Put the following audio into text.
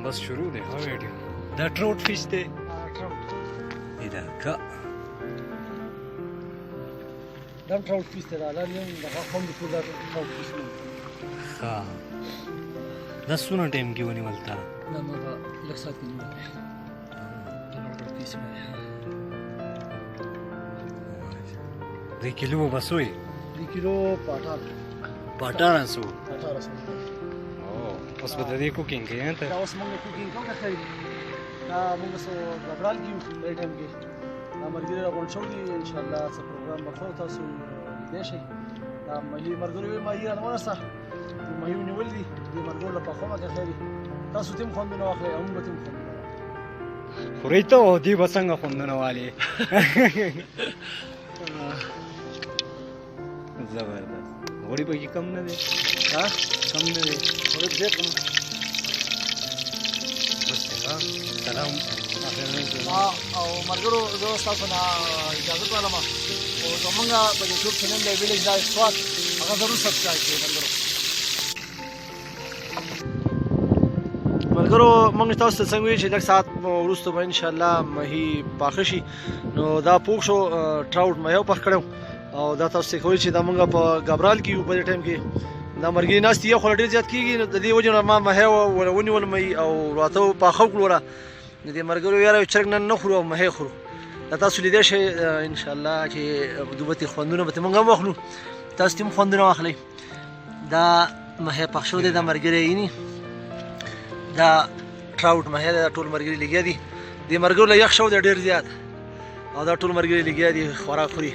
بس شروع دی ها ویډیو دا ټراؤٹ فیش دی دا کا دا ټراؤٹ فیش دی دا لرم دا خپل د پودا ټراؤٹ فیش ها دا سونه ټیم کې ونی ولتا دا نو دا لکسات کې دا ټراؤٹ فیش دی کیلو بسوي 2 کیلو پاټا 1800 اوس به د دې کوکینګ کې ته دا اوس موږ کوکینګ کوو که دا موږ سو غبرال کیو په ټایم کې دا مرګره راغون شو دي ان شاء الله څه پروګرام وکړو تاسو دې شي دا ملي مرګره ما یې نه ورسه ما یو نیول دي دې مرګره په خومه کې خېری تاسو تیم خوندونه واخلئ هم به تیم خوندونه خوري ته دی بسنګ خوندونه والی زبردست غوړي به کم نه دي ها کم نه دي ورته دې کوم سلام او مرګرو زه تاسو نه اجازه غواړم او زمونږ په یوټیوب چینل دی ویلیج دا سوات هغه ضرور سبسکرایب کړئ مرګرو موږ تاسو ته څنګه وی چې لږ ساعت وروسته به ان شاء الله مهي پاخه شي نو دا پوښ شو ټراؤټ مې پخ کړو او دا تاسو کوی چې دا موږ په غبرال کې په ټایم کې دا مرګي ناس یې خو ډیر زیات کیږي د دې وجه ما مه ولونی ولمې او راته په خو کړو د دې مرګرو یاره چرګ نه خورو مه خورو دا تاسو لیدې شي ان شاء الله چې دوبته خوندونه به موږ واخلو تاسو تیم خوندونه واخلئ دا مه پخ شو د مرګري یې دا ټراؤټ مه دا ټول مرګري لګیا دي د مرګرو له یخ شو د ډیر زیات او دا ټول مرګري لګیا دي خوراک خوري